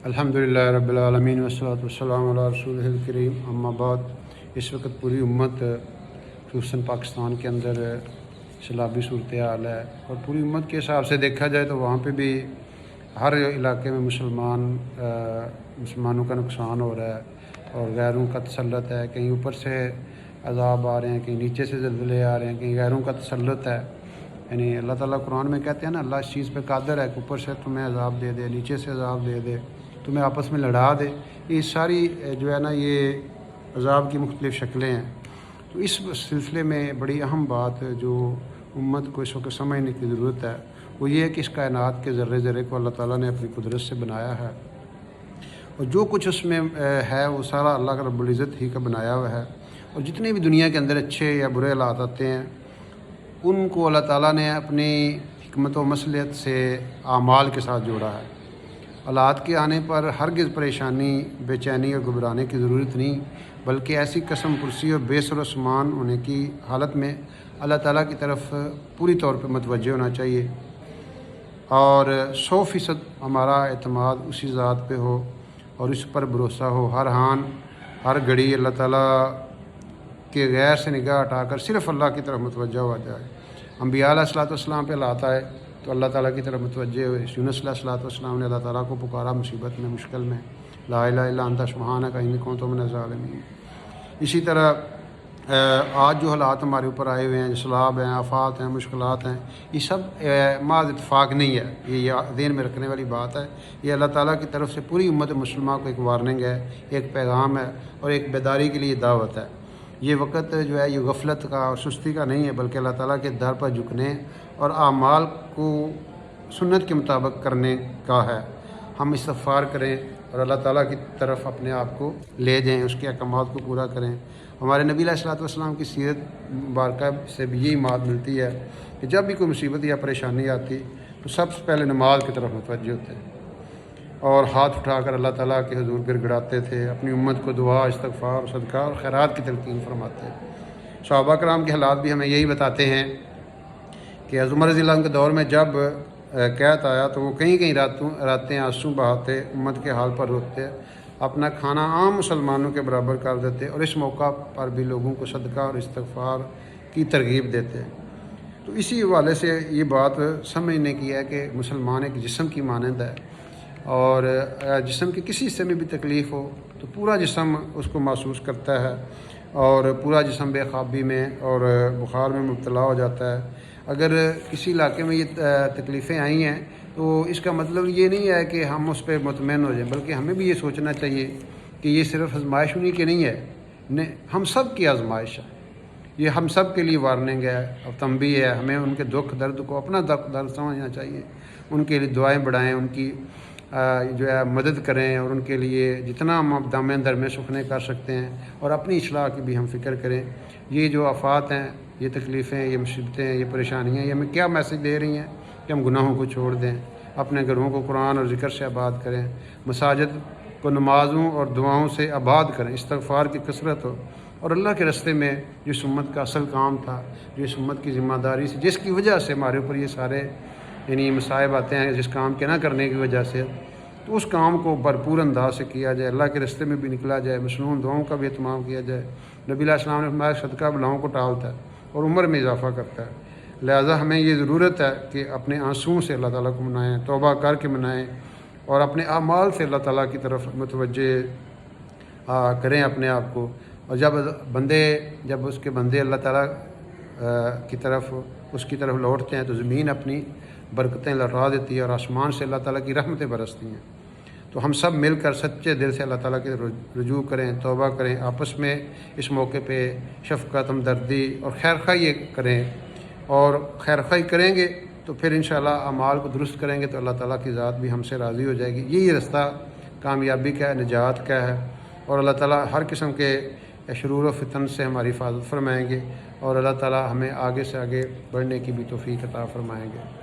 الحمدللہ رب العالمین والصلاۃ والسلام علی رسولہ الکریم، اما بعد۔ اس وقت پوری امت خصوصاً پاکستان کے اندر سیلابی صورتحال ہے، اور پوری امت کے حساب سے دیکھا جائے تو وہاں پہ بھی ہر علاقے میں مسلمانوں کا نقصان ہو رہا ہے اور غیروں کا تسلط ہے۔ کہیں اوپر سے عذاب آ رہے ہیں، کہیں نیچے سے زلزلے آ رہے ہیں، کہیں غیروں کا تسلط ہے۔ یعنی اللہ تعالیٰ قرآن میں کہتے ہیں نا، اللہ اس چیز پہ قادر ہے کہ اوپر سے تمہیں عذاب دے دے، نیچے سے عذاب دے دے، تمہیں آپس میں لڑا دے۔ یہ ساری جو ہے نا، یہ عذاب کی مختلف شکلیں ہیں۔ تو اس سلسلے میں بڑی اہم بات جو امت کو اس وقت سمجھنے کی ضرورت ہے، وہ یہ ہے کہ اس کائنات کے ذرے ذرے کو اللہ تعالیٰ نے اپنی قدرت سے بنایا ہے، اور جو کچھ اس میں ہے وہ سارا اللہ کا رب العزت ہی کا بنایا ہوا ہے۔ اور جتنے بھی دنیا کے اندر اچھے یا برے حالات آتے ہیں، ان کو اللہ تعالیٰ نے اپنی حکمت و مصلحت سے اعمال کے ساتھ جوڑا ہے۔ حالات کے آنے پر ہرگز پریشانی، بے چینی اور گھبرانے کی ضرورت نہیں، بلکہ ایسی قسم پرسی اور بے سر و سامان ہونے کی حالت میں اللہ تعالیٰ کی طرف پوری طور پہ متوجہ ہونا چاہیے، اور 100% ہمارا اعتماد اسی ذات پہ ہو اور اس پر بھروسہ ہو۔ ہر گھڑی اللہ تعالیٰ کے غیر سے نگاہ ہٹا کر صرف اللہ کی طرف متوجہ ہوا جائے۔ انبیاء علیہ الصلوۃ والسلام پہ حالات آئے تو اللہ تعالیٰ کی طرف متوجہ ہوئے۔ یونس علیہ الصلوۃ والسلام نے اللہ تعالیٰ کو پکارا مصیبت میں، مشکل میں، لا الہ الا انت سبحانک انی کنت من الظالمین۔ اسی طرح آج جو حالات ہمارے اوپر آئے ہوئے ہیں، سیلاب ہیں، آفات ہیں، مشکلات ہیں، یہ سب محض اتفاق نہیں ہے، یہ ذہن میں رکھنے والی بات ہے۔ یہ اللہ تعالیٰ کی طرف سے پوری امت مسلمہ کو ایک وارننگ ہے، ایک پیغام ہے، اور ایک بیداری کے لیے دعوت ہے۔ یہ وقت جو ہے یہ غفلت کا اور سستی کا نہیں ہے، بلکہ اللہ تعالیٰ کے در پر جھکنے اور اعمال کو سنت کے مطابق کرنے کا ہے۔ ہم استغفار کریں اور اللہ تعالیٰ کی طرف اپنے آپ کو لے جائیں، اس کے احکامات کو پورا کریں۔ ہمارے نبی علیہ الصلوۃ والسلام کی سیرت مبارکہ سے بھی یہی بات ملتی ہے کہ جب بھی کوئی مصیبت یا پریشانی آتی تو سب سے پہلے نماز کی طرف متوجہ ہوتے ہیں اور ہاتھ اٹھا کر اللہ تعالیٰ کے حضور گڑ گڑاتے تھے، اپنی امت کو دعا، استغفار، صدقہ اور خیرات کی تلقین فرماتے ہیں۔ صحابہ کرام کے حالات بھی ہمیں یہی بتاتے ہیں کہ حضرت عمر رضی اللہ عنہ کے دور میں جب قحط آیا تو وہ کئی راتیں آنسو بہاتے، امت کے حال پر روتے، اپنا کھانا عام مسلمانوں کے برابر کر دیتے، اور اس موقع پر بھی لوگوں کو صدقہ اور استغفار کی ترغیب دیتے۔ تو اسی حوالے سے یہ بات سمجھنے کی ہے کہ مسلمان ایک جسم کی مانند ہے، اور جسم کے کسی حصے میں بھی تکلیف ہو تو پورا جسم اس کو محسوس کرتا ہے، اور پورا جسم بے خوابی میں اور بخار میں مبتلا ہو جاتا ہے۔ اگر کسی علاقے میں یہ تکلیفیں آئی ہیں تو اس کا مطلب یہ نہیں ہے کہ ہم اس پہ مطمئن ہو جائیں، بلکہ ہمیں بھی یہ سوچنا چاہیے کہ یہ صرف آزمائش انہی کی نہیں ہے، ہم سب کی آزمائش ہے، یہ ہم سب کے لیے وارننگ ہے اور تنبیہ ہے۔ ہمیں ان کے دکھ درد کو اپنا دکھ درد سمجھنا چاہیے، ان کے لیے دعائیں بڑھائیں، ان کی جو ہے مدد کریں، اور ان کے لیے جتنا ہم دم در میں سکھنے کر سکتے ہیں، اور اپنی اصلاح کی بھی ہم فکر کریں۔ یہ جو آفات ہیں، یہ تکلیفیں، یہ مصیبتیں، یہ پریشانیاں، یہ ہمیں کیا میسج دے رہی ہیں کہ ہم گناہوں کو چھوڑ دیں، اپنے گھروں کو قرآن اور ذکر سے آباد کریں، مساجد کو نمازوں اور دعاؤں سے آباد کریں، استغفار کی کثرت ہو، اور اللہ کے راستے میں جو اس امت کا اصل کام تھا، جو اس امت کی ذمہ داری سے، جس کی وجہ سے ہمارے اوپر یہ سارے مصائب آتے ہیں، جس کام کے نہ کرنے کی وجہ سے، تو اس کام کو بھرپور انداز سے کیا جائے، اللہ کے راستے میں بھی نکلا جائے، مسنون دعاؤں کا بھی اہتمام کیا جائے۔ نبی علیہ السلام نے فرمایا صدقہ بلاؤں کو ٹالتا ہے اور عمر میں اضافہ کرتا ہے، لہٰذا ہمیں یہ ضرورت ہے کہ اپنے آنسوؤں سے اللہ تعالیٰ کو منائیں، توبہ کر کے منائیں، اور اپنے اعمال سے اللہ تعالیٰ کی طرف متوجہ کریں اپنے آپ کو۔ اور جب اس کے بندے اللہ تعالیٰ کی طرف لوٹتے ہیں تو زمین اپنی برکتیں لوٹا دیتی ہے، اور آسمان سے اللہ تعالیٰ کی رحمتیں برستی ہیں۔ تو ہم سب مل کر سچے دل سے اللہ تعالیٰ کی رجوع کریں، توبہ کریں، آپس میں اس موقع پہ شفقت، ہمدردی اور خیرخواہی کریں، اور خیرخواہی کریں گے تو پھر انشاءاللہ اعمال کو درست کریں گے تو اللہ تعالیٰ کی ذات بھی ہم سے راضی ہو جائے گی۔ یہی رستہ کامیابی کا ہے، نجات کا ہے، اور اللہ تعالیٰ ہر قسم کے شرور و فتن سے ہماری حفاظت فرمائیں گے، اور اللہ تعالیٰ ہمیں آگے سے آگے بڑھنے کی بھی توفیق عطا فرمائیں گے۔